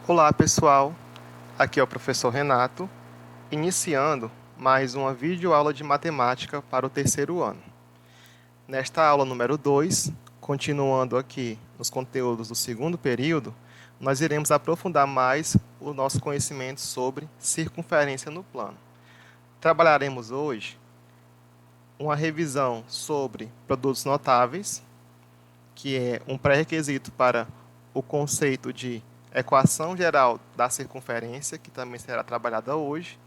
Olá pessoal, aqui é o professor Renato, iniciando mais uma videoaula de matemática para o terceiro ano. Nesta aula número 2, continuando aqui nos conteúdos do segundo período, nós iremos aprofundar mais o nosso conhecimento sobre circunferência no plano. Trabalharemos hoje uma revisão sobre produtos notáveis, que é um pré-requisito para o conceito de equação geral da circunferência, que também será trabalhada hoje,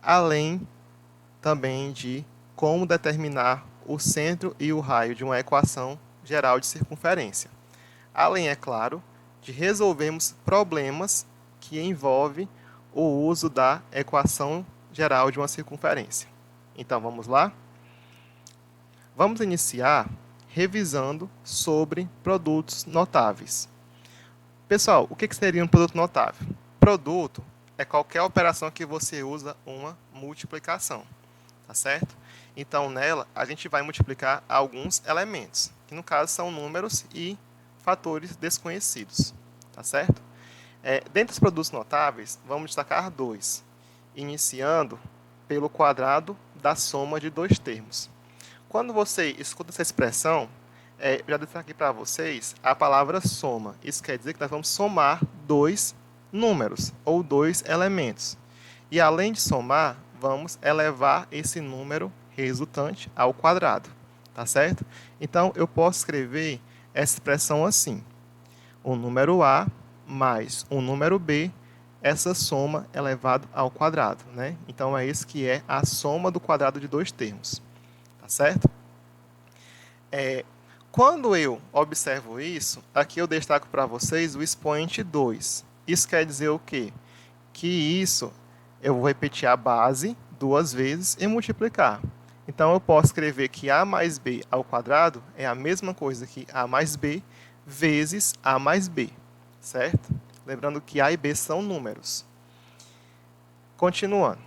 além também de como determinar o centro e o raio de uma equação geral de circunferência. Além, é claro, de resolvermos problemas que envolvem o uso da equação geral de uma circunferência. Então, vamos lá? Vamos iniciar revisando sobre produtos notáveis. Pessoal, o que seria um produto notável? Produto é qualquer operação que você usa uma multiplicação, tá certo? Então, nela, a gente vai multiplicar alguns elementos, que no caso são números e fatores desconhecidos, tá certo? Dentre os produtos notáveis, vamos destacar dois, iniciando pelo quadrado da soma de dois termos. Quando você escuta essa expressão, já destaquei para vocês a palavra soma. Isso quer dizer que nós vamos somar dois números ou dois elementos. E além de somar, vamos elevar esse número resultante ao quadrado. Tá certo? Então, eu posso escrever essa expressão assim. O número A mais o número B, essa soma elevado ao quadrado, né? Então, é isso que é a soma do quadrado de dois termos. Tá certo? Quando eu observo isso, aqui eu destaco para vocês o expoente 2. Isso quer dizer o quê? Que isso eu vou repetir a base duas vezes e multiplicar. Então, eu posso escrever que a mais b ao quadrado é a mesma coisa que a mais b vezes a mais b, certo? Lembrando que a e b são números. Continuando.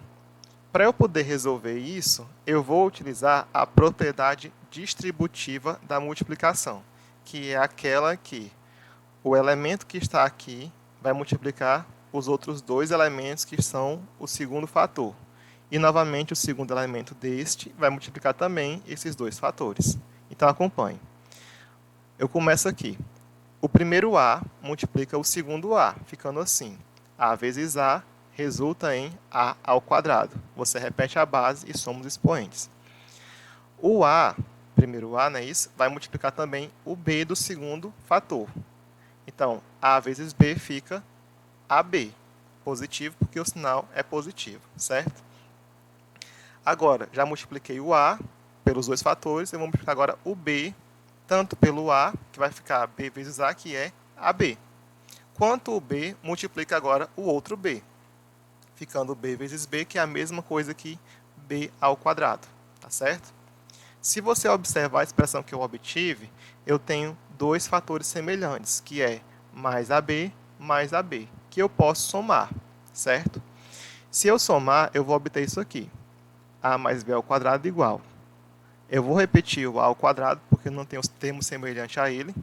Para eu poder resolver isso, eu vou utilizar a propriedade distributiva da multiplicação, que é aquela que o elemento que está aqui vai multiplicar os outros dois elementos que são o segundo fator. E, novamente, o segundo elemento deste vai multiplicar também esses dois fatores. Então, acompanhe. Eu começo aqui. O primeiro A multiplica o segundo A, ficando assim. A vezes A resulta em A ao quadrado. Você repete a base e soma os expoentes. O A, primeiro A, não é isso? Vai multiplicar também o B do segundo fator. Então, A vezes B fica AB. Positivo, porque o sinal é positivo, certo? Agora, já multipliquei o A pelos dois fatores, eu vou multiplicar agora o B, tanto pelo A, que vai ficar B vezes A, que é AB. Quanto o B, multiplica agora o outro B, ficando B vezes B, que é a mesma coisa que B ao quadrado, tá certo? Se você observar a expressão que eu obtive, eu tenho dois fatores semelhantes, que é mais AB, que eu posso somar, certo? Se eu somar, eu vou obter isso aqui. A mais B ao quadrado igual. Eu vou repetir o A ao quadrado, porque não tem os termos semelhantes a ele.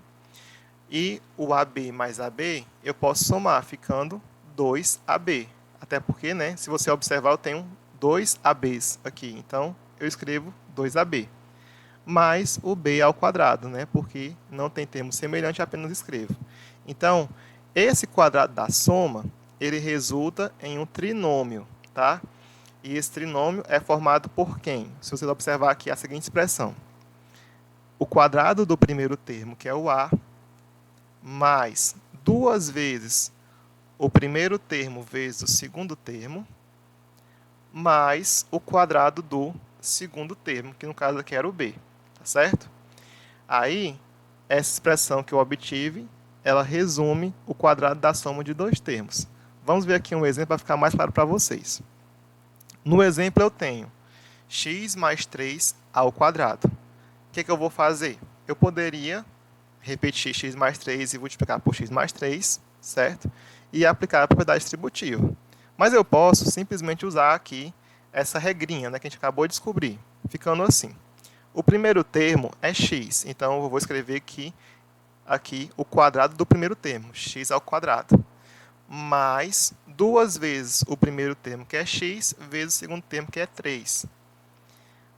E o AB mais AB, eu posso somar, ficando 2AB. Até porque, né, se você observar, eu tenho 2 ABs aqui. Então, eu escrevo 2AB. Mais o B ao quadrado, né, porque não tem termo semelhante, apenas escrevo. Então, esse quadrado da soma, ele resulta em um trinômio, tá? E esse trinômio é formado por quem? Se você observar aqui a seguinte expressão. O quadrado do primeiro termo, que é o A, mais duas vezes o primeiro termo vezes o segundo termo, mais o quadrado do segundo termo, que no caso aqui era o B, tá certo? Aí, essa expressão que eu obtive, ela resume o quadrado da soma de dois termos. Vamos ver aqui um exemplo para ficar mais claro para vocês. No exemplo, eu tenho x mais 3 ao quadrado. O que eu vou fazer? Eu poderia repetir x mais 3 e multiplicar por x mais 3, certo? E aplicar a propriedade distributiva. Mas eu posso simplesmente usar aqui essa regrinha, né, que a gente acabou de descobrir, ficando assim. O primeiro termo é x, então eu vou escrever aqui o quadrado do primeiro termo, x ao quadrado. mais 2 vezes o primeiro termo, que é x, vezes o segundo termo, que é 3,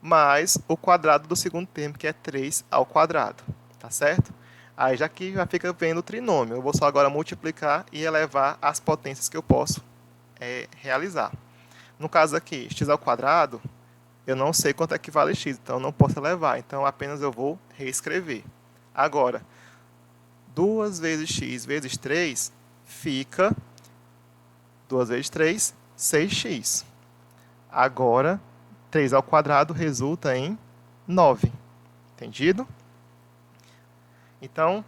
mais o quadrado do segundo termo, que é 3 ao quadrado, tá certo? Aí já que já fica vendo o trinômio, eu vou só agora multiplicar e elevar as potências que eu posso realizar. No caso aqui, x ao quadrado, eu não sei quanto é que vale x, então eu não posso elevar, então apenas eu vou reescrever. Agora, 2 vezes x vezes 3 fica 2 vezes 3, 6x. Agora, 3 ao quadrado resulta em 9. Entendido? Então,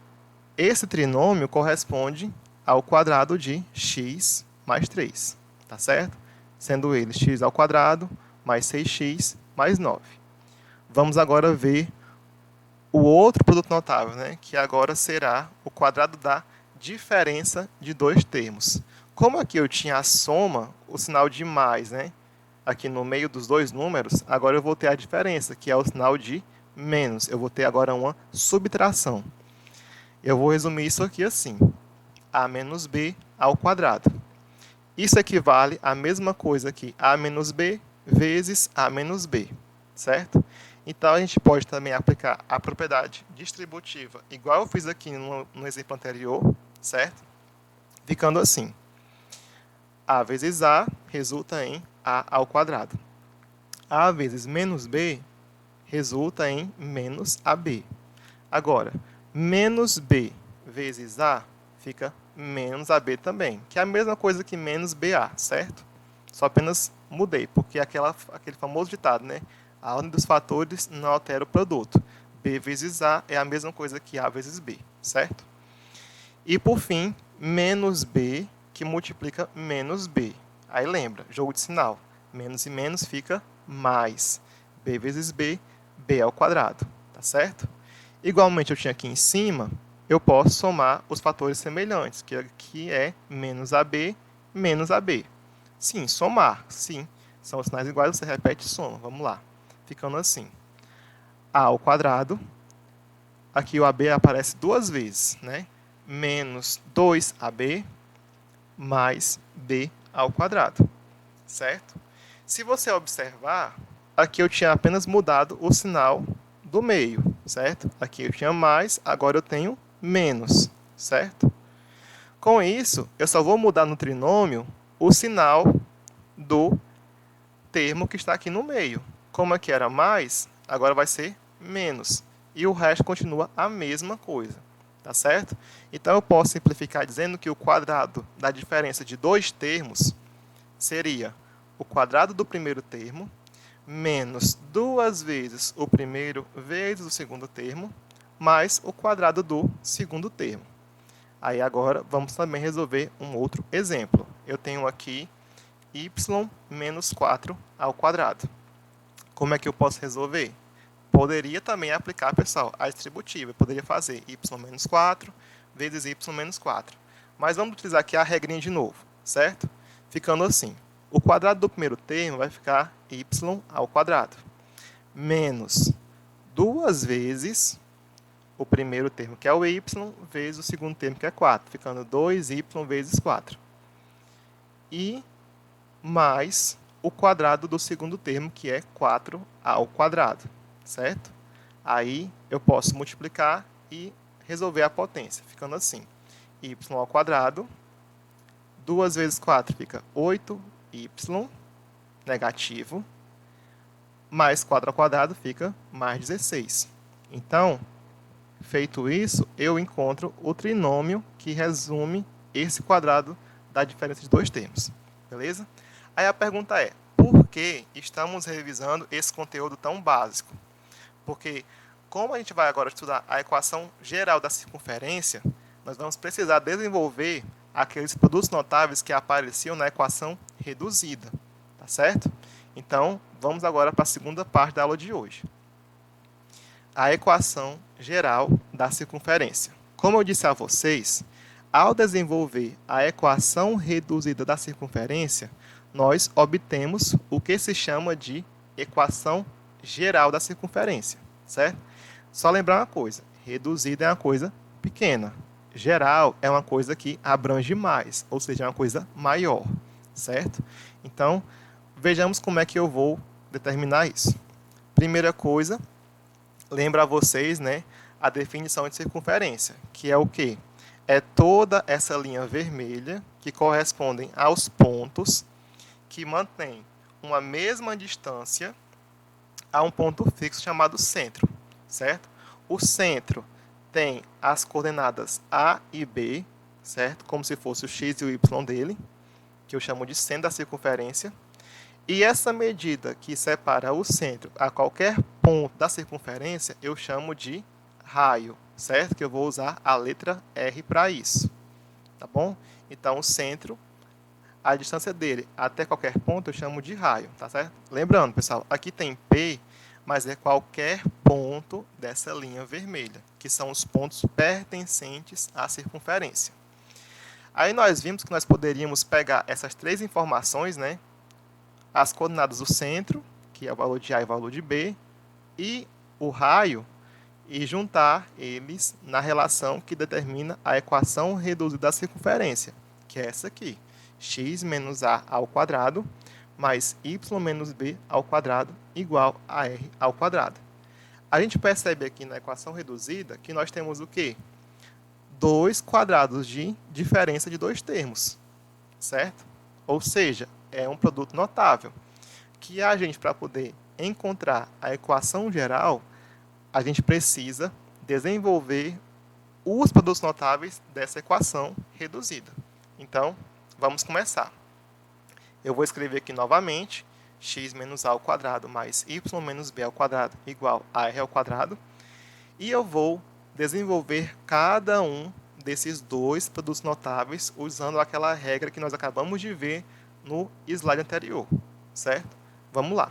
esse trinômio corresponde ao quadrado de x mais 3. Tá certo? Sendo ele x ao quadrado mais 6x mais 9. Vamos agora ver o outro produto notável, né? Que agora será o quadrado da diferença de dois termos. Como aqui eu tinha a soma, o sinal de mais, né? Aqui no meio dos dois números, agora eu vou ter a diferença, que é o sinal de menos. Eu vou ter agora uma subtração. Eu vou resumir isso aqui assim: a menos b ao quadrado. Isso equivale à mesma coisa que a menos b vezes a menos b, certo? Então, a gente pode também aplicar a propriedade distributiva, igual eu fiz aqui no exemplo anterior, certo? Ficando assim: a vezes a resulta em a ao quadrado. A vezes menos b resulta em menos ab. Agora, menos b vezes a fica menos ab também, que é a mesma coisa que menos ba, certo? Só apenas mudei, porque aquele famoso ditado, né? A ordem dos fatores não altera o produto. B vezes A é a mesma coisa que A vezes B, certo? E, por fim, menos B, que multiplica menos B. Aí lembra, jogo de sinal. Menos e menos fica mais. B vezes B, B ao quadrado, tá certo? Igualmente, eu tinha aqui em cima, eu posso somar os fatores semelhantes, que aqui é menos AB, menos AB. Sim, somar, sim. São sinais iguais, você repete e soma. Vamos lá. Ficando assim: a ao quadrado. Aqui o AB aparece duas vezes, né? Menos 2AB mais B ao quadrado, certo? Se você observar, aqui eu tinha apenas mudado o sinal do meio, certo? Aqui eu tinha mais, agora eu tenho menos, certo? Com isso, eu só vou mudar no trinômio o sinal do termo que está aqui no meio. Como aqui era mais, agora vai ser menos. E o resto continua a mesma coisa. Tá certo? Então, eu posso simplificar dizendo que o quadrado da diferença de dois termos seria o quadrado do primeiro termo menos 2 vezes o primeiro vezes o segundo termo mais o quadrado do segundo termo. Aí, agora, vamos também resolver um outro exemplo. Eu tenho aqui y menos 4 ao quadrado. Como é que eu posso resolver? Poderia também aplicar, pessoal, a distributiva. Eu poderia fazer y menos 4 vezes y menos 4. Mas vamos utilizar aqui a regrinha de novo, certo? Ficando assim: o quadrado do primeiro termo vai ficar y ao quadrado menos 2 vezes o primeiro termo, que é o y, vezes o segundo termo, que é 4, ficando 2y vezes 4. E mais o quadrado do segundo termo, que é 4 ao quadrado, certo? Aí eu posso multiplicar e resolver a potência, ficando assim: y ao quadrado, 2 vezes 4 fica 8y, negativo, mais 4 ao quadrado fica mais 16. Então, feito isso, eu encontro o trinômio que resume esse quadrado da diferença de dois termos, beleza? Aí a pergunta é: por que estamos revisando esse conteúdo tão básico? Porque, como a gente vai agora estudar a equação geral da circunferência, nós vamos precisar desenvolver aqueles produtos notáveis que apareciam na equação reduzida, tá certo? Então, vamos agora para a segunda parte da aula de hoje. A equação geral da circunferência. Como eu disse a vocês, ao desenvolver a equação reduzida da circunferência, nós obtemos o que se chama de equação geral da circunferência, certo? Só lembrar uma coisa: reduzida é uma coisa pequena, geral é uma coisa que abrange mais, ou seja, é uma coisa maior, certo? Então, vejamos como é que eu vou determinar isso. Primeira coisa, lembra a vocês, né, a definição de circunferência, que é o quê? É toda essa linha vermelha que correspondem aos pontos que mantém uma mesma distância a um ponto fixo chamado centro, certo? O centro tem as coordenadas A e B, certo? Como se fosse o x e o y dele, que eu chamo de centro da circunferência. E essa medida que separa o centro a qualquer ponto da circunferência, eu chamo de raio, certo? Que eu vou usar a letra R para isso, tá bom? Então, o centro, a distância dele até qualquer ponto, eu chamo de raio, tá certo? Lembrando, pessoal, aqui tem P, mas é qualquer ponto dessa linha vermelha, que são os pontos pertencentes à circunferência. Aí nós vimos que nós poderíamos pegar essas três informações, né? As coordenadas do centro, que é o valor de A e o valor de B, e o raio, e juntar eles na relação que determina a equação reduzida da circunferência, que é essa aqui, x menos a ao quadrado mais y menos b ao quadrado igual a r ao quadrado. A gente percebe aqui na equação reduzida que nós temos o quê? 2 quadrados de diferença de dois termos, certo? Ou seja, é um produto notável, que a gente, para poder encontrar a equação geral, a gente precisa desenvolver os produtos notáveis dessa equação reduzida. Então, vamos começar. Eu vou escrever aqui novamente, x menos a ao quadrado mais y menos b ao quadrado igual a r ao quadrado, e eu vou desenvolver cada um desses dois produtos notáveis usando aquela regra que nós acabamos de ver no slide anterior, certo? Vamos lá.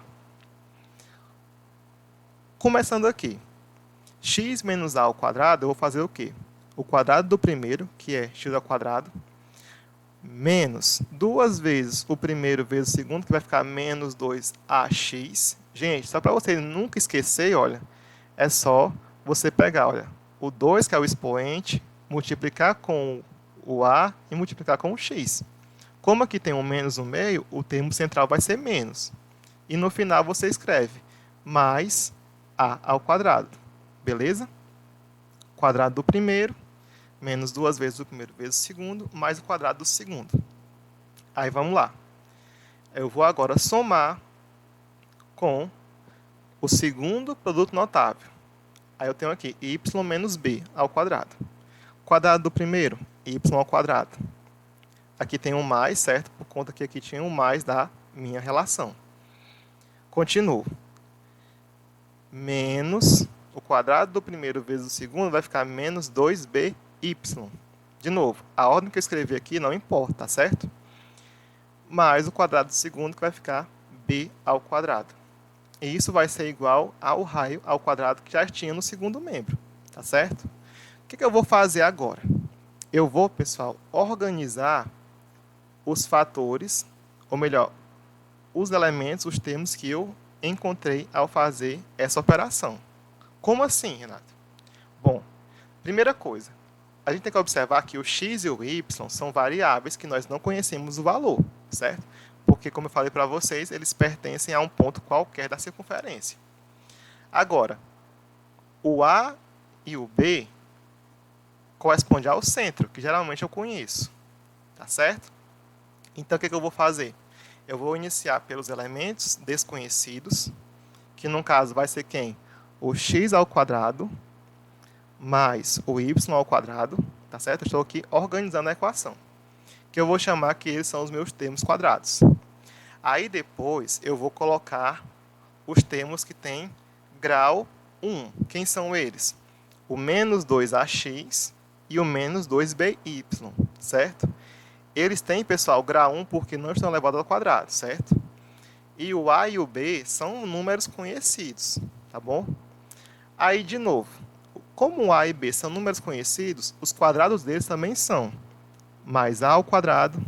Começando aqui, x menos a ao quadrado, eu vou fazer o quê? O quadrado do primeiro, que é x ao quadrado, menos duas vezes o primeiro vezes o segundo, que vai ficar menos 2ax. Gente, só para você nunca esquecer, olha, é só você pegar, olha, o 2, que é o expoente, multiplicar com o a e multiplicar com o x. Como aqui tem um menos no meio, o termo central vai ser menos. E no final você escreve mais a ao quadrado. Beleza? Quadrado do primeiro, menos duas vezes o primeiro vezes o segundo, mais o quadrado do segundo. Aí vamos lá. Eu vou agora somar com o segundo produto notável. Aí eu tenho aqui y menos b ao quadrado. Quadrado do primeiro, y ao quadrado. Aqui tem um mais, certo? Por conta que aqui tinha um mais da minha relação. Continuo. Menos o quadrado do primeiro vezes o segundo vai ficar menos 2by. De novo, a ordem que eu escrevi aqui não importa, tá certo? Mais o quadrado do segundo, que vai ficar b ao quadrado. E isso vai ser igual ao raio ao quadrado que já tinha no segundo membro, tá certo? O que eu vou fazer agora? Eu vou, pessoal, organizar os fatores, ou melhor, os elementos, os termos que eu encontrei ao fazer essa operação. Como assim, Renato? Bom, primeira coisa, a gente tem que observar que o x e o y são variáveis que nós não conhecemos o valor, certo? Porque, como eu falei para vocês, eles pertencem a um ponto qualquer da circunferência. Agora, o a e o b correspondem ao centro, que geralmente eu conheço, tá certo? Então, o que eu vou fazer? Eu vou iniciar pelos elementos desconhecidos, que no caso vai ser quem? O x ao quadrado mais o y ao quadrado, tá certo? Eu estou aqui organizando a equação, que eu vou chamar que eles são os meus termos quadrados. Aí depois eu vou colocar os termos que têm grau 1. Quem são eles? O menos 2ax e o menos 2by, certo? Eles têm, pessoal, grau 1 porque não estão elevados ao quadrado, certo? E o a e o b são números conhecidos, tá bom? Aí, de novo, como o a e b são números conhecidos, os quadrados deles também são mais a ao quadrado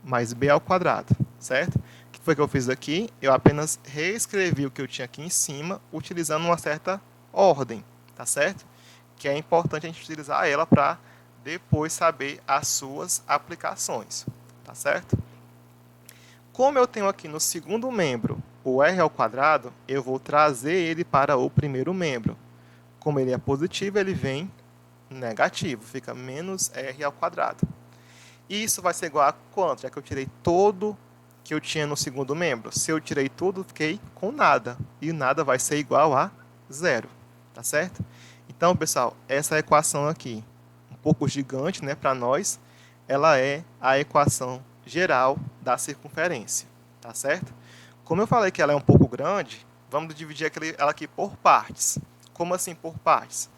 mais b ao quadrado, certo? O que foi que eu fiz aqui? Eu apenas reescrevi o que eu tinha aqui em cima, utilizando uma certa ordem, tá certo? Que é importante a gente utilizar ela para depois saber as suas aplicações, tá certo? Como eu tenho aqui no segundo membro o r ao quadrado, eu vou trazer ele para o primeiro membro. Como ele é positivo, ele vem negativo, fica menos r ao quadrado. E isso vai ser igual a quanto? Já que eu tirei todo que eu tinha no segundo membro. Se eu tirei tudo, fiquei com nada. E nada vai ser igual a zero, tá certo? Então, pessoal, essa equação aqui, um pouco gigante, né, para nós, ela é a equação geral da circunferência, tá certo? Como eu falei que ela é um pouco grande, vamos dividir ela aqui por partes. Como assim por partes?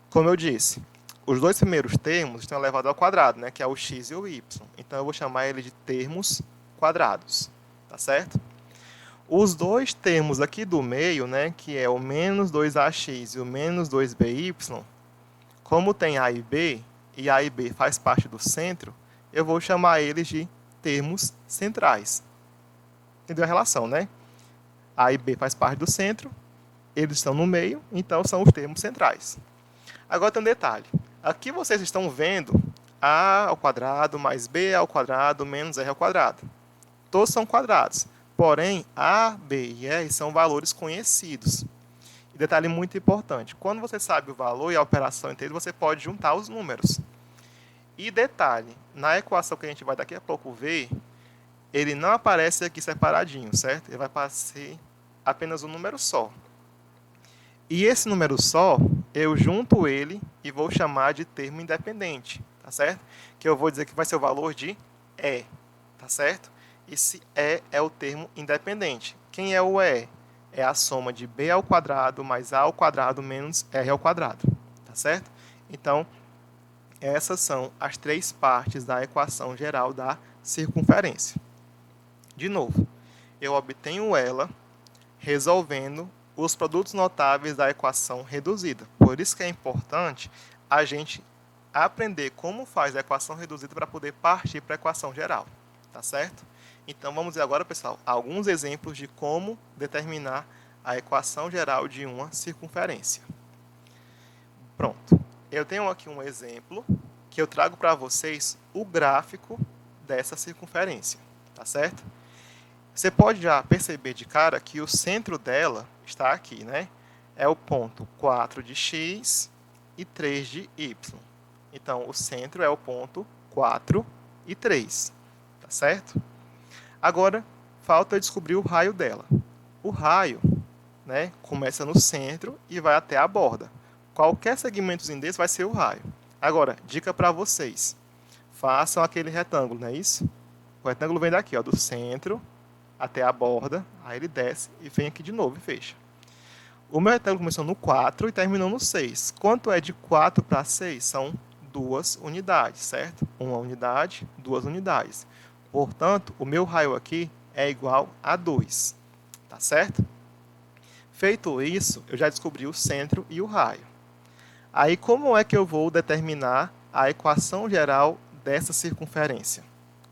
Como eu disse, os dois primeiros termos estão elevados ao quadrado, né, que é o x e o y. Então, eu vou chamar ele de termos quadrados, tá certo? Os dois termos aqui do meio, né, que é o menos 2ax e o menos 2by, como tem a e b faz parte do centro, eu vou chamar eles de termos centrais. Entendeu a relação, né? A e b faz parte do centro, eles estão no meio, então são os termos centrais. Agora tem um detalhe. Aqui vocês estão vendo a ao quadrado mais b ao quadrado menos r ao quadrado. Todos são quadrados. Porém, a, b e r são valores conhecidos. E detalhe muito importante. Quando você sabe o valor e a operação entre eles, você pode juntar os números. E detalhe, na equação que a gente vai daqui a pouco ver, ele não aparece aqui separadinho, certo? Ele vai aparecer apenas um número só. E esse número só, eu junto ele e vou chamar de termo independente, tá certo? Que eu vou dizer que vai ser o valor de E, tá certo? Esse E é o termo independente. Quem é o E? É a soma de b ao quadrado mais a ao quadrado menos r ao quadrado, tá certo? Então, essas são as três partes da equação geral da circunferência. De novo, eu obtenho ela resolvendo os produtos notáveis da equação reduzida. Por isso que é importante a gente aprender como faz a equação reduzida para poder partir para a equação geral, tá certo? Então, vamos ver agora, pessoal, alguns exemplos de como determinar a equação geral de uma circunferência. Pronto. Eu tenho aqui um exemplo que eu trago para vocês o gráfico dessa circunferência, tá certo? Você pode já perceber de cara que o centro dela está aqui, né? É o ponto 4 de x e 3 de y. Então, o centro é o ponto 4 e 3, tá certo? Agora, falta descobrir o raio dela. O raio, né, começa no centro e vai até a borda. Qualquer segmentozinho desse vai ser o raio. Agora, dica para vocês. Façam aquele retângulo, não é isso? O retângulo vem daqui, ó, do centro até a borda, aí ele desce e vem aqui de novo e fecha. O meu retângulo começou no 4 e terminou no 6. Quanto é de 4 para 6? São 2 unidades, certo? Uma unidade, 2 unidades. Portanto, o meu raio aqui é igual a 2, tá certo? Feito isso, eu já descobri o centro e o raio. Aí, como é que eu vou determinar a equação geral dessa circunferência?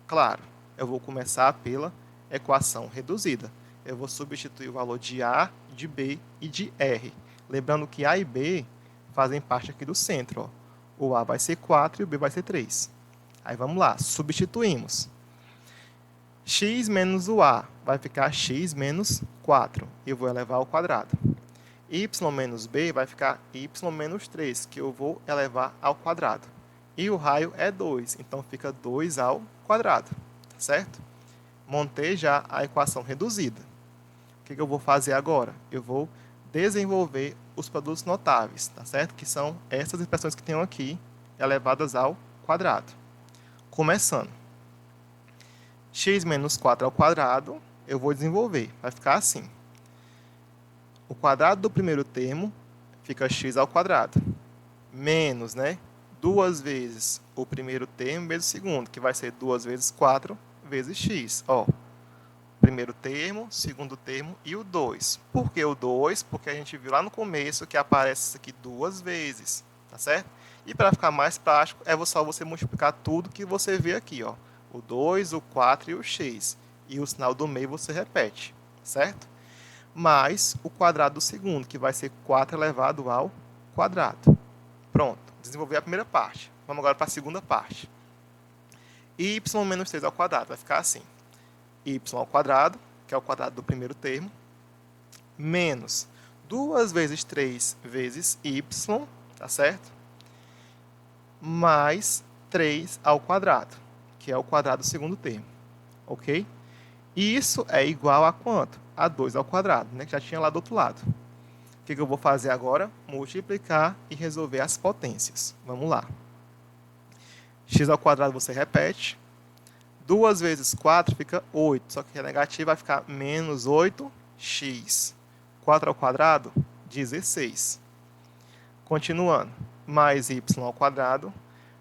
Claro, eu vou começar pela equação reduzida. Eu vou substituir o valor de A, de B e de R. Lembrando que A e B fazem parte aqui do centro, ó. O A vai ser 4 e o B vai ser 3. Aí vamos lá, substituímos. X menos o A vai ficar x menos 4. Eu vou elevar ao quadrado. Y menos B vai ficar y menos 3, que eu vou elevar ao quadrado. E o raio é 2, então fica 2 ao quadrado, tá certo? Montei já a equação reduzida. O que eu vou fazer agora? Eu vou desenvolver os produtos notáveis, tá certo? Que são essas expressões que tenho aqui, elevadas ao quadrado. Começando. X menos 4 ao quadrado, eu vou desenvolver. Vai ficar assim. O quadrado do primeiro termo fica x ao quadrado. Menos, né? 2 vezes o primeiro termo vezes o segundo, que vai ser 2 vezes 4 vezes x. Ó, primeiro termo, segundo termo e o 2. Por que o 2? Porque a gente viu lá no começo que aparece isso aqui 2 vezes, tá certo? E para ficar mais prático, é só você multiplicar tudo que você vê aqui, ó. O 2, o 4 e o x. E o sinal do meio você repete, certo? Mais o quadrado do segundo, que vai ser 4 elevado ao quadrado. Pronto, desenvolvi a primeira parte. Vamos agora para a segunda parte. Y menos 3 ao quadrado vai ficar assim. Y ao quadrado, que é o quadrado do primeiro termo, menos 2 vezes 3 vezes y, tá certo? Mais 3 ao quadrado, que é o quadrado do segundo termo, ok? E isso é igual a quanto? A 2 ao quadrado, né? Que já tinha lá do outro lado. O que eu vou fazer agora? Multiplicar e resolver as potências. Vamos lá. X ao quadrado você repete. 2 vezes 4 fica 8, só que a negativa vai ficar menos 8x. 4 ao quadrado, 16. Continuando, mais y ao quadrado,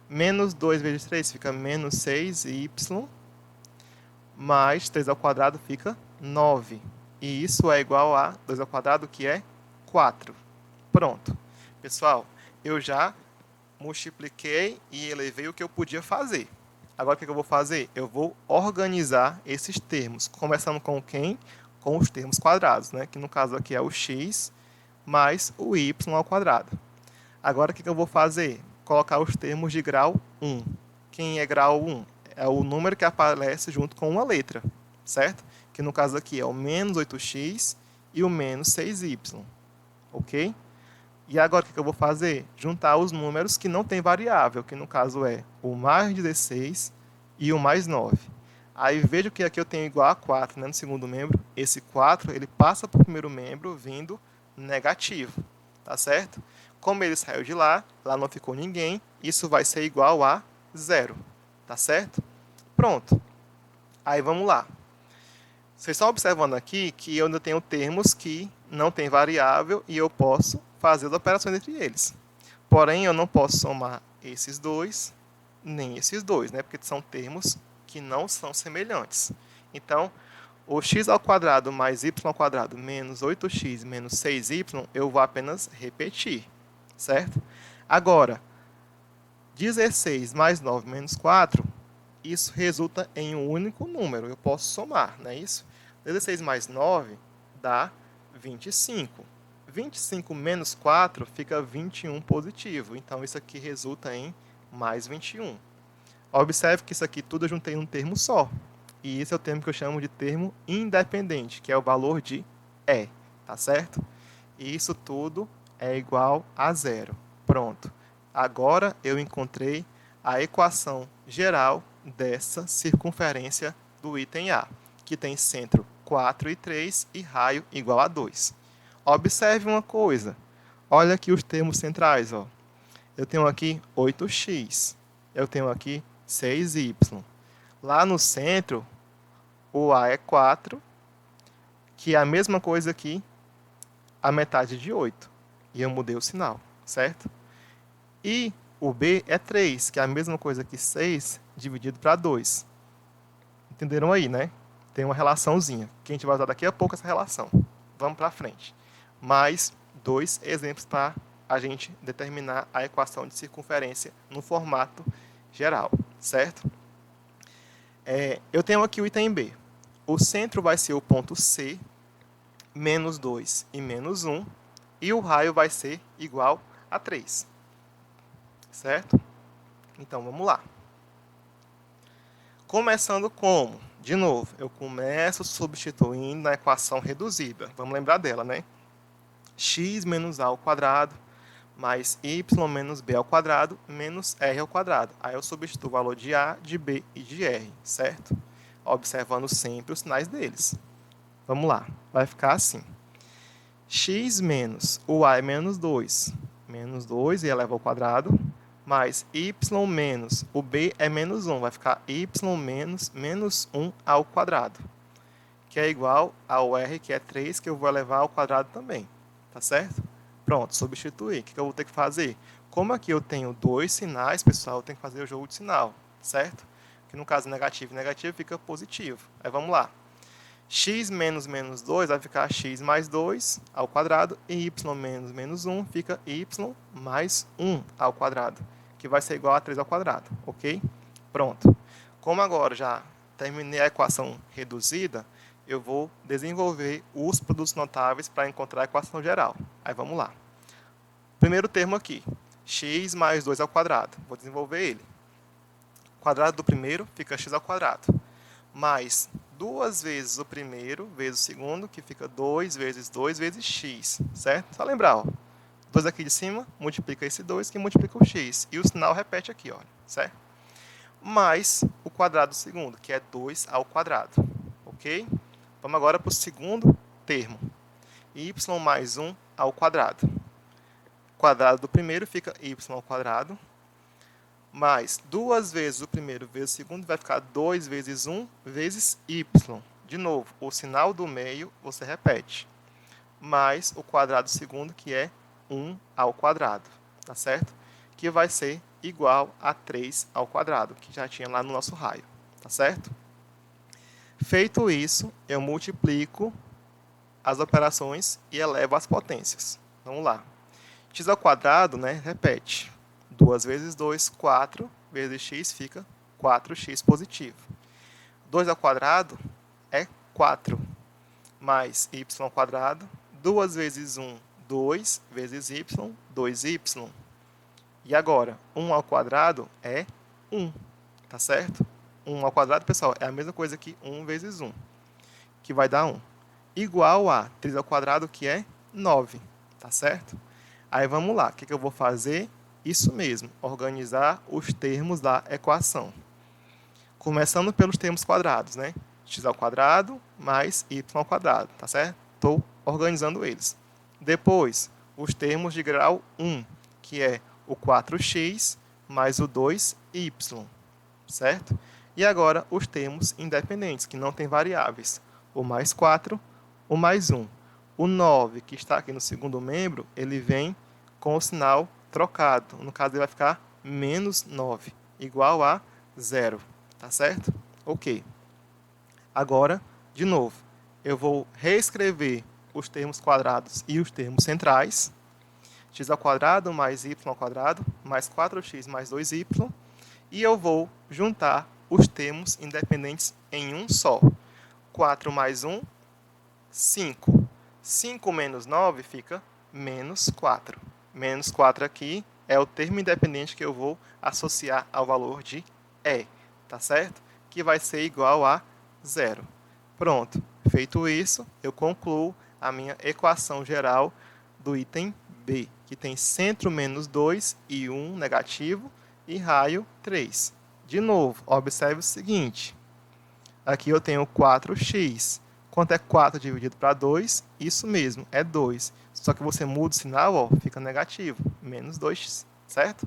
menos 2 vezes 3 fica menos 6y, mais 3 ao quadrado fica 9. E isso é igual a 2 ao quadrado, que é 4. Pronto. Pessoal, eu já multipliquei e elevei o que eu podia fazer. Agora, o que eu vou fazer? Eu vou organizar esses termos, começando com quem? Com os termos quadrados, né? Que no caso aqui é o x mais o y ao quadrado. Agora, o que eu vou fazer? Colocar os termos de grau 1. Quem é grau 1? É o número que aparece junto com uma letra, certo? Que no caso aqui é o menos 8x e o menos 6y, ok? E agora, o que eu vou fazer? Juntar os números que não tem variável, que no caso é o mais 16 e o mais 9. Aí vejo que aqui eu tenho igual a 4, né, no segundo membro. Esse 4 ele passa para o primeiro membro vindo negativo, tá certo? Como ele saiu de lá não ficou ninguém, isso vai ser igual a 0, tá certo? Pronto. Aí vamos lá. Vocês estão observando aqui que eu ainda tenho termos que não tem variável e eu posso fazer as operações entre eles. Porém, eu não posso somar esses dois, nem esses dois, né? Porque são termos que não são semelhantes. Então, o x ao quadrado mais y ao quadrado menos 8x menos 6y, eu vou apenas repetir, certo? Agora, 16 mais 9 menos 4, isso resulta em um único número. Eu posso somar, não é isso? 16 mais 9 dá 25. 25 menos 4 fica 21 positivo. Então, isso aqui resulta em mais 21. Observe que isso aqui tudo eu juntei num termo só. E esse é o termo que eu chamo de termo independente, que é o valor de E. Tá certo? E isso tudo é igual a 0. Pronto. Agora eu encontrei a equação geral dessa circunferência do item A, que tem centro 4 e 3 e raio igual a 2. Observe uma coisa. Olha aqui os termos centrais. Ó. Eu tenho aqui 8x. Eu tenho aqui 6y. Lá no centro, o A é 4, que é a mesma coisa aqui, a metade de 8. E eu mudei o sinal, certo? E o B é 3, que é a mesma coisa que 6 dividido para 2. Entenderam aí, né? Tem uma relaçãozinha, que a gente vai usar daqui a pouco essa relação. Vamos para frente. Mais 2 exemplos para a gente determinar a equação de circunferência no formato geral, certo? Eu tenho aqui o item B. O centro vai ser o ponto C, menos 2 e menos 1, e o raio vai ser igual a 3. Certo? Então, vamos lá. Começando como? De novo, eu começo substituindo na equação reduzida. Vamos lembrar dela, né? X menos A ao quadrado, mais Y menos B ao quadrado, menos R ao quadrado. Aí eu substituo o valor de A, de B e de R, certo? Observando sempre os sinais deles. Vamos lá. Vai ficar assim. X menos o A é menos 2. Menos 2 e eleva ao quadrado. Mais y menos o b é menos 1. Vai ficar y menos 1 ao quadrado. Que é igual ao r, que é 3, que eu vou elevar ao quadrado também. Tá certo? Pronto, substituir. O que eu vou ter que fazer? Como aqui eu tenho dois sinais, pessoal, eu tenho que fazer o jogo de sinal. Certo? Que no caso negativo e negativo fica positivo. Aí vamos lá. X menos menos 2 vai ficar x mais 2 ao quadrado. E y menos menos 1 fica y mais 1 ao quadrado. Que vai ser igual a 3 ao quadrado. Ok? Pronto. Como agora já terminei a equação reduzida, eu vou desenvolver os produtos notáveis para encontrar a equação geral. Aí vamos lá. Primeiro termo aqui. x mais 2 ao quadrado. Vou desenvolver ele. O quadrado do primeiro fica x ao quadrado. Mais 2 vezes o primeiro vezes o segundo, que fica 2 vezes 2 vezes x, certo? Só lembrar, ó. 2 aqui de cima, multiplica esse 2, que multiplica o x. E o sinal repete aqui, olha, certo? Mais o quadrado do segundo, que é 2 ao quadrado, ok? Vamos agora para o segundo termo. Y mais 1 ao quadrado. O quadrado do primeiro fica y ao quadrado, mais 2 vezes o primeiro vezes o segundo, vai ficar 2 vezes 1 vezes y. De novo, o sinal do meio você repete. Mais o quadrado do segundo, que é 1 ao quadrado, tá certo? Que vai ser igual a 3 ao quadrado, que já tinha lá no nosso raio, tá certo? Feito isso, eu multiplico as operações e elevo as potências. Vamos lá. X ao quadrado, né, repete. 2 vezes 2, 4, vezes x fica 4x positivo. 2 ao quadrado é 4, mais y ao quadrado. 2 vezes 1, 2, vezes y, 2y. E agora, 1 ao quadrado é 1, tá certo? 1 ao quadrado, pessoal, é a mesma coisa que 1 vezes 1, que vai dar 1. Igual a 3 ao quadrado, que é 9, tá certo? Aí vamos lá, o que eu vou fazer? Isso mesmo, organizar os termos da equação. Começando pelos termos quadrados, né? X ao quadrado mais y ao quadrado, tá certo? Estou organizando eles. Depois, os termos de grau 1, que é o 4x mais o 2y, certo? E agora, os termos independentes, que não têm variáveis. O mais 4, o mais 1. O 9, que está aqui no segundo membro, ele vem com o sinal trocado. No caso, ele vai ficar menos 9, igual a 0. Tá certo? Ok. Agora, de novo, eu vou reescrever os termos quadrados e os termos centrais. X ao quadrado mais y ao quadrado, mais 4x mais 2y. E eu vou juntar os termos independentes em um só. 4 mais 1, 5. 5 menos 9 fica menos 4. Menos 4 aqui é o termo independente que eu vou associar ao valor de E, tá certo? Que vai ser igual a 0. Pronto. Feito isso, eu concluo a minha equação geral do item B, que tem centro menos 2 e 1 negativo e raio 3. De novo, observe o seguinte. Aqui eu tenho 4x. Quanto é 4 dividido para 2? Isso mesmo, é 2. Só que você muda o sinal, ó, fica negativo, menos 2, certo?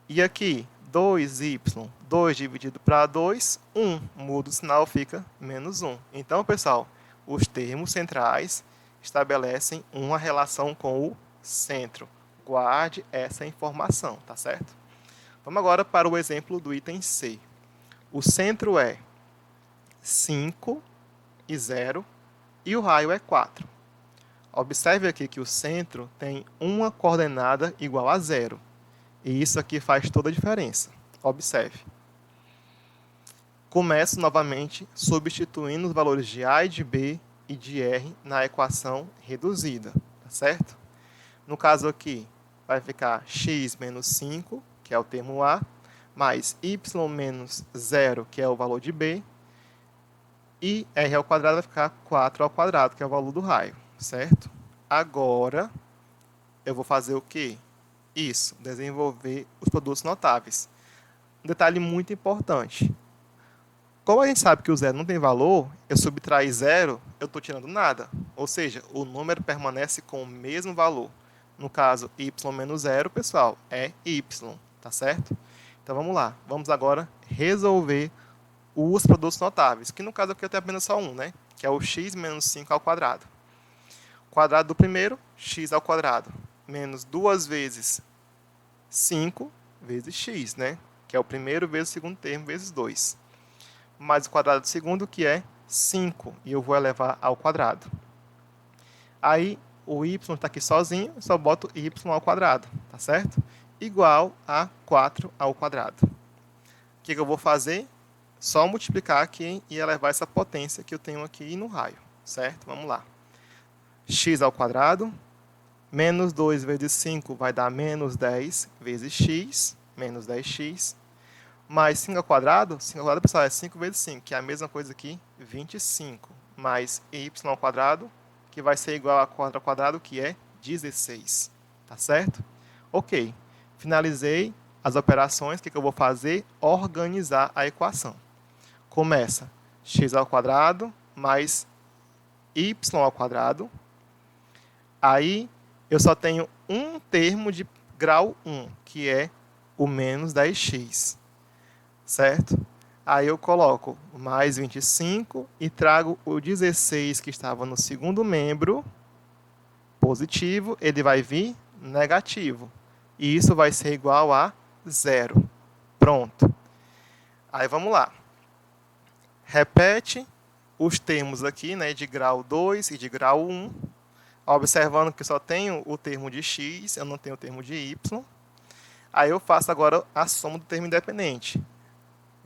E aqui, 2y, 2 dividido para 2, 1. Muda o sinal, fica menos 1. Então, pessoal, os termos centrais estabelecem uma relação com o centro. Guarde essa informação, tá certo? Vamos agora para o exemplo do item C. O centro é 5 e 0 e o raio é 4. Observe aqui que o centro tem uma coordenada igual a 0. E isso aqui faz toda a diferença. Observe. Começo novamente substituindo os valores de A e de B e de R na equação reduzida, tá certo? No caso aqui, vai ficar x menos 5, que é o termo A, mais y menos 0, que é o valor de B, e r ao quadrado vai ficar 4 ao quadrado, que é o valor do raio, certo? Agora, eu vou fazer o quê? Isso, desenvolver os produtos notáveis. Um detalhe muito importante. Como a gente sabe que o zero não tem valor, eu subtrair zero, eu estou tirando nada. Ou seja, o número permanece com o mesmo valor. No caso, y menos 0, pessoal, é y, tá certo? Então, vamos lá. Vamos agora resolver os produtos notáveis, que no caso aqui eu tenho apenas só um, né? Que é o x menos 5 ao quadrado. Quadrado do primeiro, x ao quadrado, menos 2 vezes 5 vezes x, né? Que é o primeiro vezes o segundo termo, vezes 2. Mais o quadrado do segundo, que é 5, e eu vou elevar ao quadrado. Aí, o y está aqui sozinho, eu só boto y ao quadrado, tá certo? Igual a 4 ao quadrado. O que eu vou fazer? Só multiplicar aqui e elevar essa potência que eu tenho aqui no raio, certo? Vamos lá. X ao quadrado Menos 2 vezes 5 vai dar menos 10 vezes x, menos 10x. Mais 5 ao quadrado, pessoal, é 5 vezes 5, que é a mesma coisa aqui, 25. Mais y ao quadrado, que vai ser igual a 4 ao quadrado, que é 16. Tá certo? Ok. Finalizei as operações. O que eu vou fazer? Organizar a equação. Começa x ao quadrado mais y ao quadrado. Aí eu só tenho um termo de grau 1, que é o menos 10x. Certo? Aí eu coloco mais 25 e trago o 16 que estava no segundo membro positivo, ele vai vir negativo. E isso vai ser igual a 0. Pronto. Aí vamos lá. Repete os termos aqui, né, de grau 2 e de grau 1. Observando que eu só tenho o termo de x, eu não tenho o termo de y. Aí eu faço agora a soma do termo independente.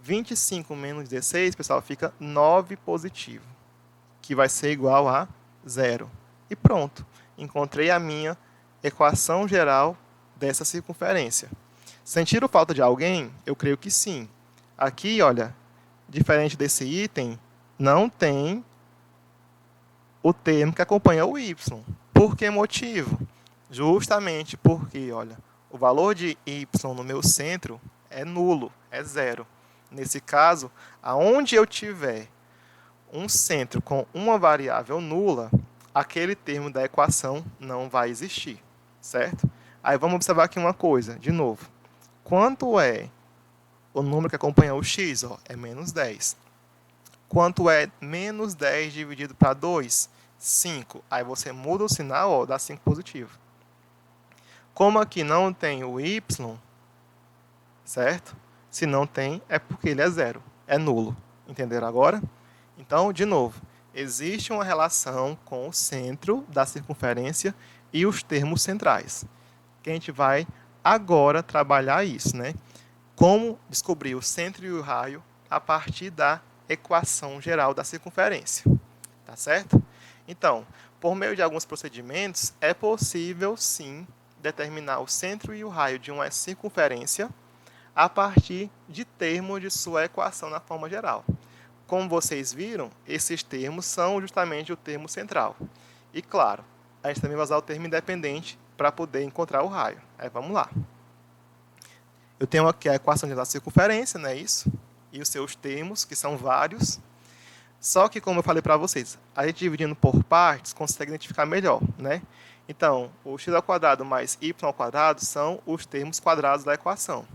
25 menos 16, pessoal, fica 9 positivo, que vai ser igual a 0. E pronto. Encontrei a minha equação geral dessa circunferência. Sentiram falta de alguém? Eu creio que sim. Aqui, olha, diferente desse item, não tem o termo que acompanha o y. Por que motivo? Justamente porque, olha, o valor de y no meu centro é nulo, é 0. Nesse caso, aonde eu tiver um centro com uma variável nula, aquele termo da equação não vai existir, certo? Aí vamos observar aqui uma coisa, de novo. Quanto é o número que acompanha o x? Ó, é menos 10. Quanto é menos 10 dividido para 2? 5. Aí você muda o sinal, ó, dá 5 positivo. Como aqui não tem o y, certo? Se não tem, é porque ele é 0. É nulo. Entenderam agora? Então, de novo, existe uma relação com o centro da circunferência e os termos centrais. Que a gente vai agora trabalhar isso, né? Como descobrir o centro e o raio a partir da equação geral da circunferência. Tá certo? Então, por meio de alguns procedimentos, é possível, sim, determinar o centro e o raio de uma circunferência a partir de termos de sua equação na forma geral. Como vocês viram, esses termos são justamente o termo central. E, claro, a gente também vai usar o termo independente para poder encontrar o raio. Aí, vamos lá. Eu tenho aqui a equação da circunferência, não é isso? E os seus termos, que são vários. Só que, como eu falei para vocês, a gente dividindo por partes consegue identificar melhor, né? Então, o x ao quadrado mais y ao quadrado são os termos quadrados da equação.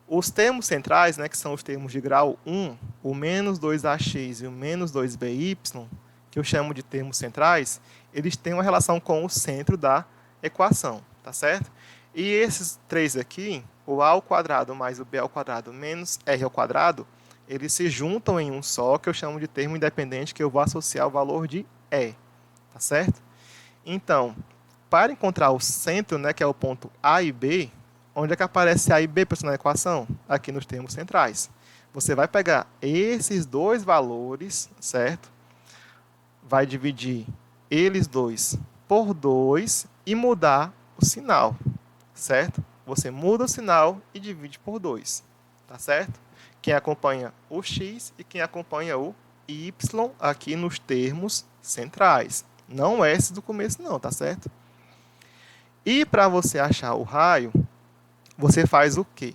Os termos centrais, né, que são os termos de grau 1, o menos 2ax e o menos 2by, que eu chamo de termos centrais, eles têm uma relação com o centro da equação, tá certo? E esses três aqui, o a ao quadrado mais o b ao quadrado menos r ao quadrado, eles se juntam em um só, que eu chamo de termo independente, que eu vou associar o valor de e, tá certo? Então, para encontrar o centro, né, que é o ponto A e B, onde é que aparece A e B, pessoal, na equação? Aqui nos termos centrais. Você vai pegar esses dois valores, certo? Vai dividir eles dois por 2 e mudar o sinal, certo? Você muda o sinal e divide por 2, tá certo? Quem acompanha o x e quem acompanha o y aqui nos termos centrais. Não esse do começo não, tá certo? E para você achar o raio, você faz o quê?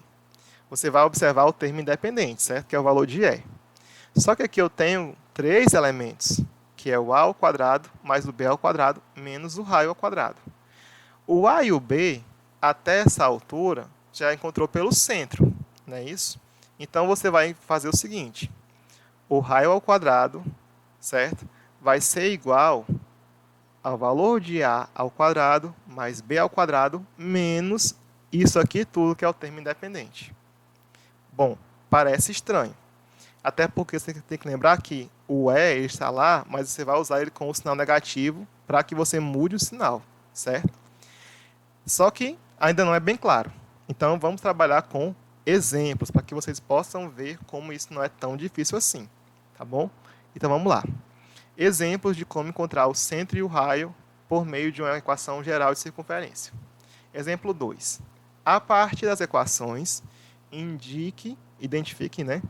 Você vai observar o termo independente, certo? Que é o valor de E. Só que aqui eu tenho 3 elementos, que é o A ao quadrado mais o B ao quadrado menos o raio ao quadrado. O A e o B, até essa altura, já encontrou pelo centro, não é isso? Então, você vai fazer o seguinte. O raio ao quadrado, certo? Vai ser igual ao valor de A ao quadrado mais B ao quadrado menos isso aqui tudo, que é o termo independente. Bom, parece estranho. Até porque você tem que lembrar que o E ele está lá, mas você vai usar ele com o sinal negativo para que você mude o sinal, certo? Só que ainda não é bem claro. Então, vamos trabalhar com exemplos para que vocês possam ver como isso não é tão difícil assim, tá bom? Então, vamos lá. Exemplos de como encontrar o centro e o raio por meio de uma equação geral de circunferência. Exemplo 2. A partir das equações, identifique, né,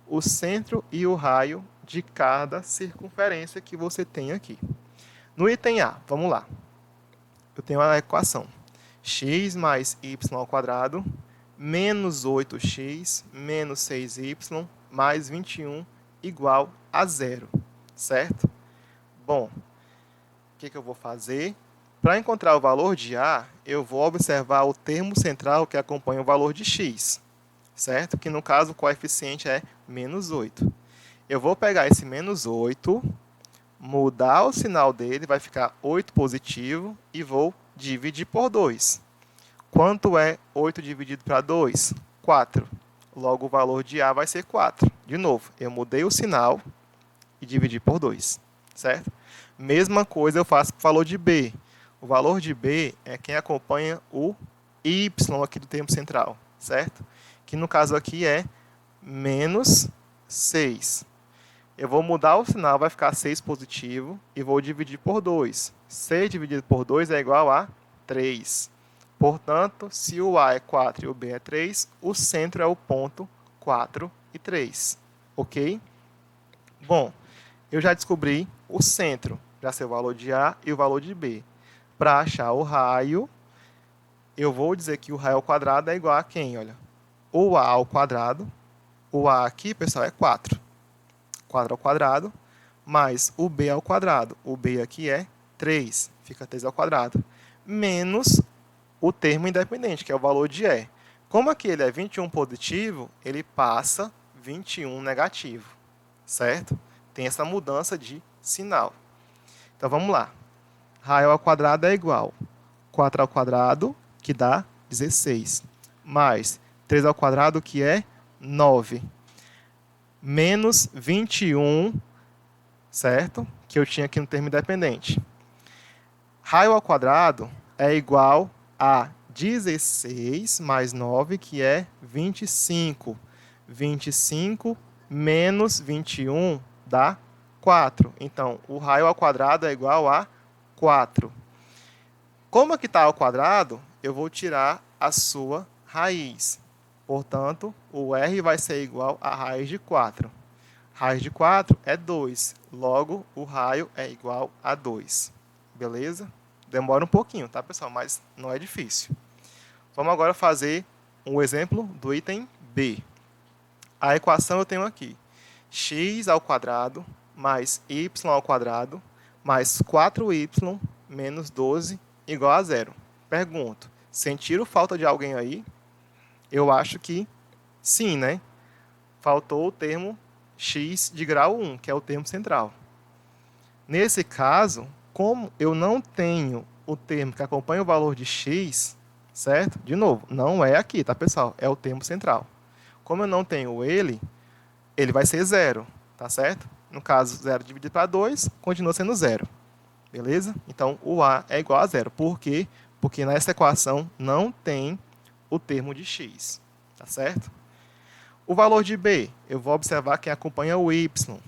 o centro e o raio de cada circunferência que você tem aqui. No item A, vamos lá. Eu tenho a equação x mais y ao quadrado menos 8x menos 6y mais 21 igual a 0, certo? Bom, o que eu vou fazer? Para encontrar o valor de A, eu vou observar o termo central que acompanha o valor de x, certo? Que no caso o coeficiente é menos 8. Eu vou pegar esse menos 8, mudar o sinal dele, vai ficar 8 positivo e vou dividir por 2. Quanto é 8 dividido para 2? 4. Logo, o valor de A vai ser 4. De novo, eu mudei o sinal e dividi por 2, certo? Mesma coisa eu faço com o valor de B. O valor de B é quem acompanha o y aqui do termo central, certo? Que no caso aqui é menos 6. Eu vou mudar o sinal, vai ficar 6 positivo e vou dividir por 2. 6 dividido por 2 é igual a 3. Portanto, se o A é 4 e o B é 3, o centro é o ponto 4 e 3. Ok? Bom, eu já descobri o centro, já sei o valor de A e o valor de B. Para achar o raio, eu vou dizer que o raio ao quadrado é igual a quem? Olha, o A ao quadrado. O A aqui, pessoal, é 4. 4 ao quadrado, mais o B ao quadrado. O B aqui é 3, fica 3 ao quadrado. Menos o termo independente, que é o valor de E. Como aqui ele é 21 positivo, ele passa 21 negativo, certo? Tem essa mudança de sinal. Então, vamos lá. Raio ao quadrado é igual a 4 ao quadrado, que dá 16, mais 3 ao quadrado, que é 9, menos 21, certo? Que eu tinha aqui no termo independente. Raio ao quadrado é igual a 16 mais 9, que é 25. 25 menos 21 dá 4. Então, o raio ao quadrado é igual a 4. Como aqui está ao quadrado, eu vou tirar a sua raiz. Portanto, o R vai ser igual a raiz de 4. Raiz de 4 é 2. Logo, o raio é igual a 2. Beleza? Demora um pouquinho, tá, pessoal? Mas não é difícil. Vamos agora fazer um exemplo do item B. A equação eu tenho aqui. X ao quadrado mais y ao quadrado mais 4y menos 12 igual a 0. Pergunto, sentiram falta de alguém aí? Eu acho que sim, né? Faltou o termo x de grau 1, que é o termo central. Nesse caso, como eu não tenho o termo que acompanha o valor de x, certo? De novo, não é aqui, tá, pessoal? É o termo central. Como eu não tenho ele vai ser 0, tá certo? No caso, 0 dividido para 2, continua sendo 0. Beleza? Então, o A é igual a 0. Por quê? Porque nessa equação não tem o termo de x, tá certo? O valor de B, eu vou observar quem acompanha o y,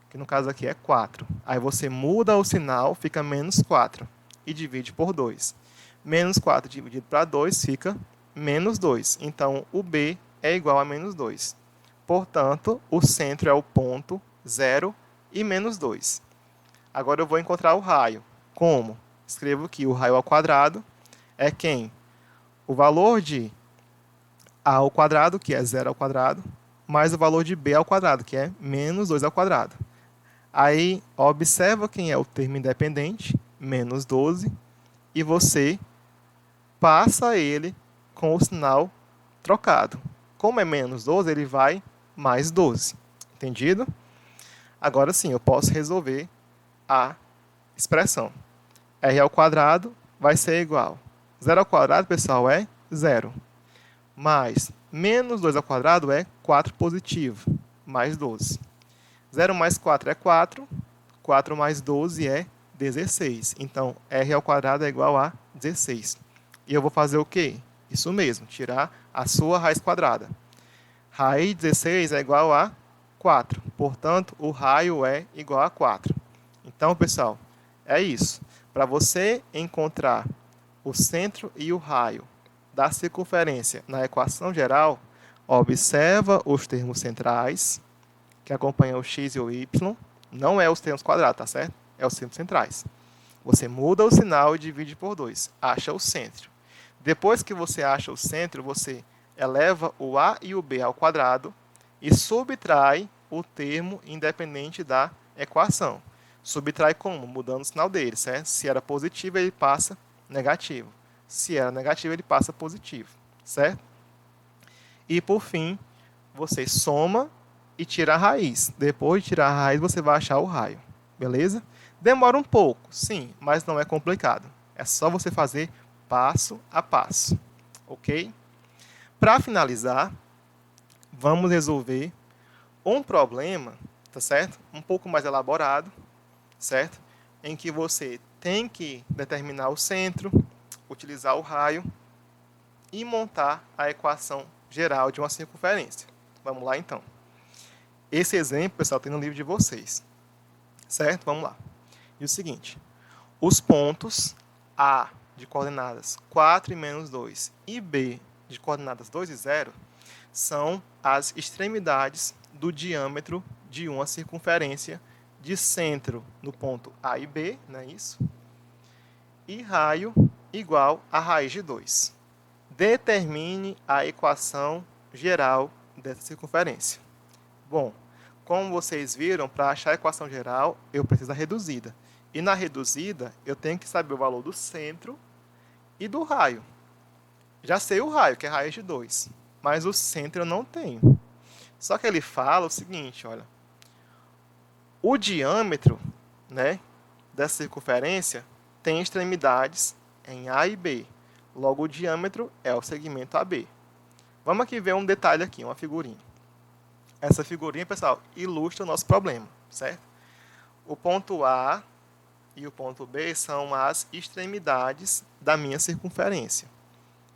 que no caso aqui é 4. Aí você muda o sinal, fica menos 4, e divide por 2. Menos 4 dividido para 2 fica menos 2. Então, o B é igual a menos 2. Portanto, o centro é o ponto 0 e menos 2. Agora eu vou encontrar o raio. Como? Escrevo aqui o raio ao quadrado é quem? O valor de A ao quadrado, que é 0 ao quadrado, mais o valor de B ao quadrado, que é menos 2 ao quadrado. Aí, observa quem é o termo independente, menos 12, e você passa ele com o sinal trocado. Como é menos 12, ele vai mais 12. Entendido? Agora sim, eu posso resolver a expressão. R ao quadrado vai ser igual. 0 ao quadrado, pessoal, é 0. Mais menos 2 ao quadrado é 4 positivo, mais 12. 0 mais 4 é 4. 4 mais 12 é 16. Então, R ao quadrado é igual a 16. E eu vou fazer o quê? Isso mesmo, tirar a sua raiz quadrada. Raiz de 16 é igual a 4. Portanto, o raio é igual a 4. Então, pessoal, é isso. Para você encontrar o centro e o raio da circunferência na equação geral, observa os termos centrais, que acompanham o x e o y. Não é os termos quadrados, tá certo? É os termos centrais. Você muda o sinal e divide por 2. Acha o centro. Depois que você acha o centro, você eleva o a e o b ao quadrado e subtrai o termo independente da equação. Subtrai como? Mudando o sinal dele, certo? Se era positivo, ele passa negativo. Se era negativo, ele passa positivo, certo? E, por fim, você soma e tira a raiz. Depois de tirar a raiz, você vai achar o raio, beleza? Demora um pouco, sim, mas não é complicado. É só você fazer passo a passo, ok? Para finalizar, vamos resolver um problema, tá certo? Um pouco mais elaborado, certo? Em que você tem que determinar o centro, utilizar o raio e montar a equação geral de uma circunferência. Vamos lá, então. Esse exemplo, pessoal, tem no livro de vocês, certo? Vamos lá. E o seguinte, os pontos A de coordenadas 4 e menos 2 e B de coordenadas 2 e 0 são as extremidades do diâmetro de uma circunferência de centro no ponto A e B, não é isso? E raio igual a raiz de 2. Determine a equação geral dessa circunferência. Bom, como vocês viram, para achar a equação geral, eu preciso da reduzida. E na reduzida, eu tenho que saber o valor do centro e do raio. Já sei o raio, que é raiz de 2, mas o centro eu não tenho. Só que ele fala o seguinte, olha, o diâmetro, né, dessa circunferência tem extremidades em A e B. Logo, o diâmetro é o segmento AB. Vamos aqui ver um detalhe aqui, uma figurinha. Essa figurinha, pessoal, ilustra o nosso problema, certo? O ponto A e o ponto B são as extremidades da minha circunferência.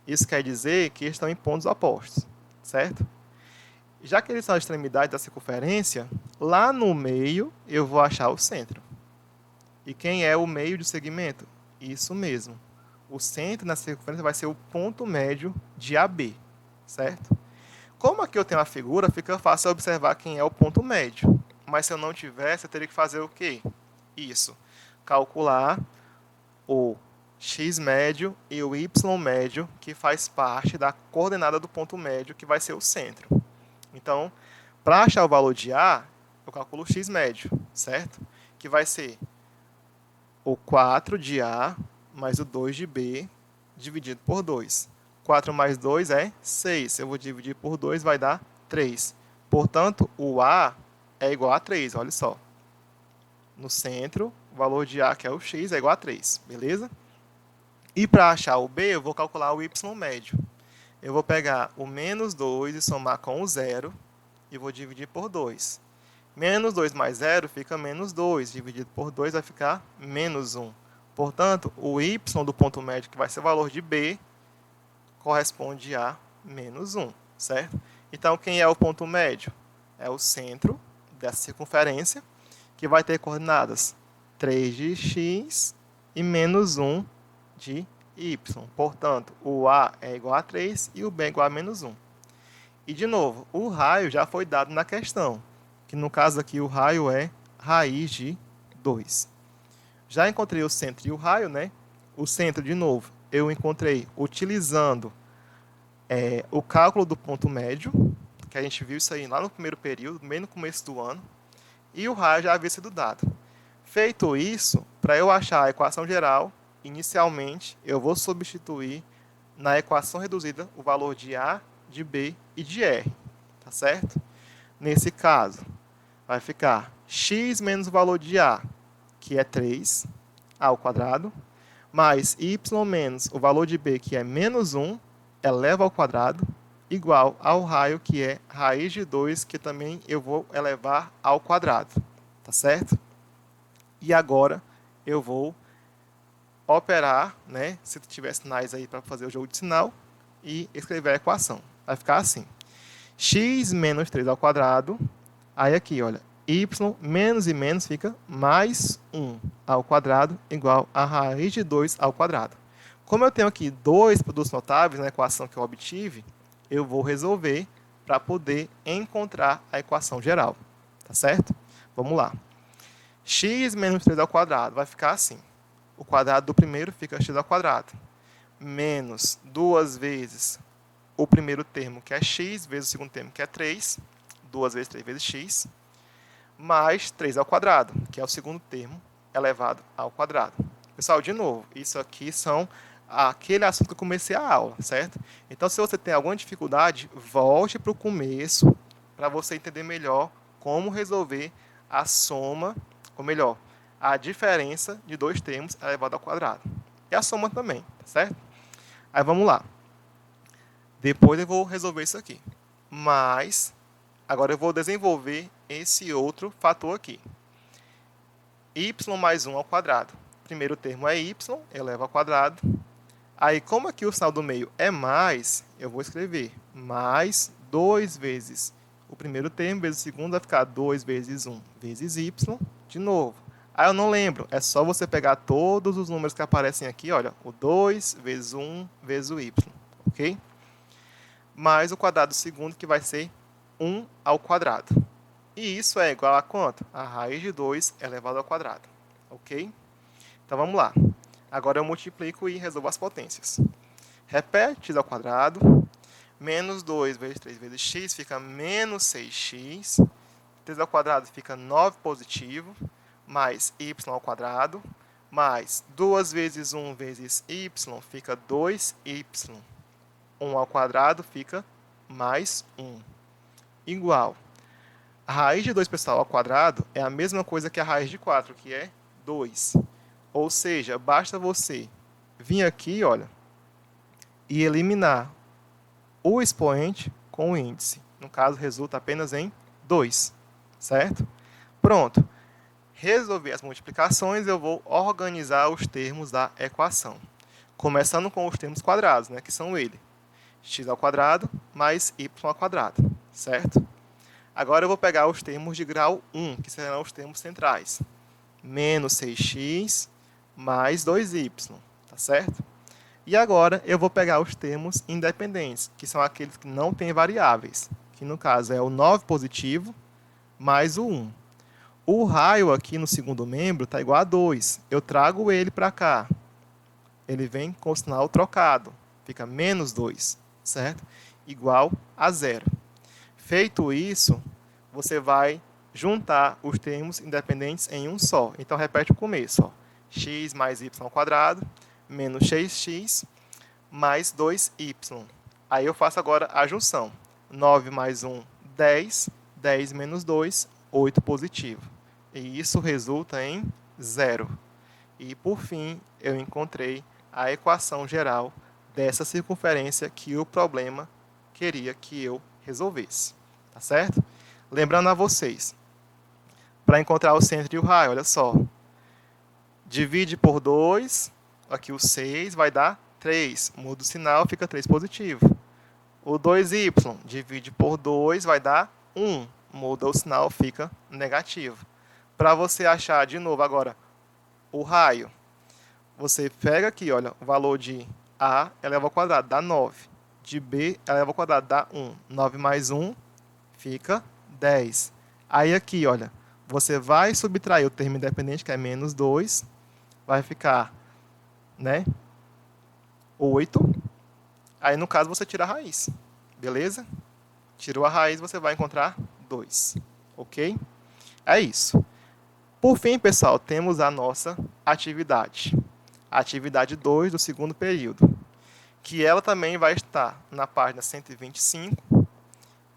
Isso quer dizer que estão em pontos opostos, certo? Já que eles são as extremidades da circunferência, lá no meio eu vou achar o centro. E quem é o meio do segmento? Isso mesmo. O centro na circunferência vai ser o ponto médio de AB, certo? Como aqui eu tenho a figura, fica fácil observar quem é o ponto médio. Mas se eu não tivesse, eu teria que fazer o quê? Isso. Calcular o x médio e o y médio, que faz parte da coordenada do ponto médio, que vai ser o centro. Então, para achar o valor de A, eu calculo o x médio, certo? Que vai ser o 4 de A mais o 2 de B dividido por 2. 4 mais 2 é 6. Eu vou dividir por 2, vai dar 3. Portanto, o A é igual a 3, olha só. No centro, o valor de A, que é o x, é igual a 3, beleza? E para achar o B, eu vou calcular o y médio. Eu vou pegar o menos 2 e somar com o 0, e vou dividir por 2. Menos 2 mais 0 fica menos 2, dividido por 2 vai ficar menos 1. Portanto, o y do ponto médio, que vai ser o valor de B, corresponde a menos 1, certo? Então, quem é o ponto médio? É o centro dessa circunferência, que vai ter coordenadas 3 de x e menos 1 de y. Portanto, o A é igual a 3 e o B é igual a menos 1. E, de novo, o raio já foi dado na questão, que no caso aqui o raio é raiz de 2. Já encontrei o centro e o raio, né? O centro, de novo, eu encontrei utilizando o cálculo do ponto médio, que a gente viu isso aí lá no primeiro período, bem no começo do ano, e o raio já havia sido dado. Feito isso, para eu achar a equação geral, inicialmente eu vou substituir na equação reduzida o valor de A, de B e de R, tá certo? Nesse caso, vai ficar x menos o valor de A, que é 3, A ao quadrado, mais y menos o valor de B, que é menos 1, eleva ao quadrado, igual ao raio, que é raiz de 2, que também eu vou elevar ao quadrado, tá certo? E agora eu vou operar, né, se tiver sinais aí para fazer o jogo de sinal, e escrever a equação. Vai ficar assim, x menos 3 ao quadrado, aí aqui, olha, y menos e menos fica mais 1 ao quadrado igual a raiz de 2 ao quadrado. Como eu tenho aqui dois produtos notáveis na equação que eu obtive, eu vou resolver para poder encontrar a equação geral. Tá certo? Vamos lá. X menos 3 ao quadrado vai ficar assim. O quadrado do primeiro fica x ao quadrado. Menos 2 vezes o primeiro termo, que é x, vezes o segundo termo, que é 3. 2 vezes 3 vezes x. Mais 3 ao quadrado, que é o segundo termo elevado ao quadrado. Pessoal, de novo, isso aqui são aquele assunto que eu comecei a aula, certo? Então, se você tem alguma dificuldade, volte para o começo para você entender melhor como resolver a soma, ou melhor, a diferença de dois termos elevado ao quadrado. E a soma também, tá certo? Aí vamos lá. Depois eu vou resolver isso aqui. Mas, agora eu vou desenvolver esse outro fator aqui. Y mais 1 ao quadrado. Primeiro termo é y, eleva ao quadrado. Aí, como aqui o sinal do meio é mais, eu vou escrever mais 2 vezes o primeiro termo, vezes o segundo, vai ficar 2 vezes 1 vezes y, de novo. Aí eu não lembro, é só você pegar todos os números que aparecem aqui, olha, o 2 vezes 1 vezes o y, ok? Mais o quadrado do segundo, que vai ser 1 ao quadrado. E isso é igual a quanto? A raiz de 2 elevado ao quadrado, ok? Então vamos lá. Agora eu multiplico e resolvo as potências. Repete x ao quadrado, menos 2 vezes 3 vezes x fica menos 6x. 3 ao quadrado fica 9 positivo, mais y ao quadrado, mais 2 vezes 1 vezes y fica 2y. 1 ao quadrado fica mais 1. Igual. A raiz de 2, pessoal, ao quadrado é a mesma coisa que a raiz de 4, que é 2. Ou seja, basta você vir aqui, olha, e eliminar o expoente com o índice. No caso, resulta apenas em 2, certo? Pronto. Resolver as multiplicações, eu vou organizar os termos da equação. Começando com os termos quadrados, né, que são ele. X ao quadrado mais y ao quadrado, certo? Agora eu vou pegar os termos de grau 1, que serão os termos centrais. Menos 6x mais 2y, tá certo? E agora eu vou pegar os termos independentes, que são aqueles que não têm variáveis, que no caso é o 9 positivo mais o 1. O raio aqui no segundo membro está igual a 2. Eu trago ele para cá. Ele vem com o sinal trocado. Fica menos 2, certo? Igual a 0. Feito isso, você vai juntar os termos independentes em um só. Então, repete o começo. Ó. X mais y ao quadrado, menos 6x, mais 2y. Aí eu faço agora a junção. 9 mais 1, 10. 10 menos 2, 8 positivo. E isso resulta em 0. E, por fim, eu encontrei a equação geral dessa circunferência que o problema queria que eu resolvesse. Tá certo? Lembrando a vocês, para encontrar o centro e o raio, olha só. Divide por 2, aqui o 6 vai dar 3. Muda o sinal, fica 3 positivo. O 2y divide por 2 vai dar 1. Muda o sinal, fica negativo. Para você achar de novo agora o raio, você pega aqui, olha, o valor de A eleva ao quadrado dá 9. De B eleva ao quadrado dá 1. 9 mais 1 fica 10. Aí aqui, olha, você vai subtrair o termo independente, que é menos 2. Vai ficar, né, 8. Aí, no caso, você tira a raiz. Beleza? Tirou a raiz, você vai encontrar 2. Ok? É isso. Por fim, pessoal, temos a nossa atividade. A atividade 2 do segundo período. Que ela também vai estar na página 125.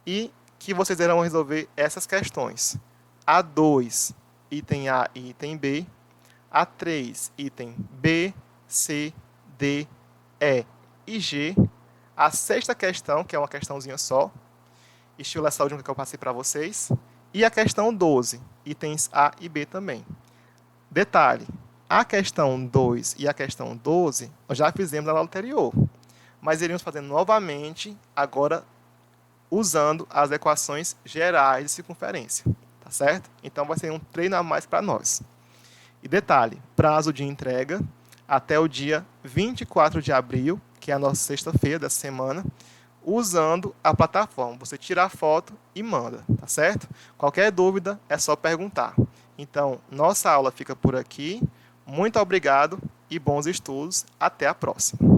E que vocês irão resolver essas questões. A2, item A e item B. A3, item B, C, D, E e G. A sexta questão, que é uma questãozinha só, estilo essa última que eu passei para vocês. E a questão 12, itens A e B também. Detalhe, a questão 2 e a questão 12, nós já fizemos na aula anterior. Mas iremos fazer novamente, agora usando as equações gerais de circunferência. tá certo? Então vai ser um treino a mais para nós. E detalhe, prazo de entrega até o dia 24 de abril, que é a nossa sexta-feira da semana, usando a plataforma. Você tira a foto e manda, tá certo? Qualquer dúvida é só perguntar. Então, nossa aula fica por aqui. Muito obrigado e bons estudos. Até a próxima.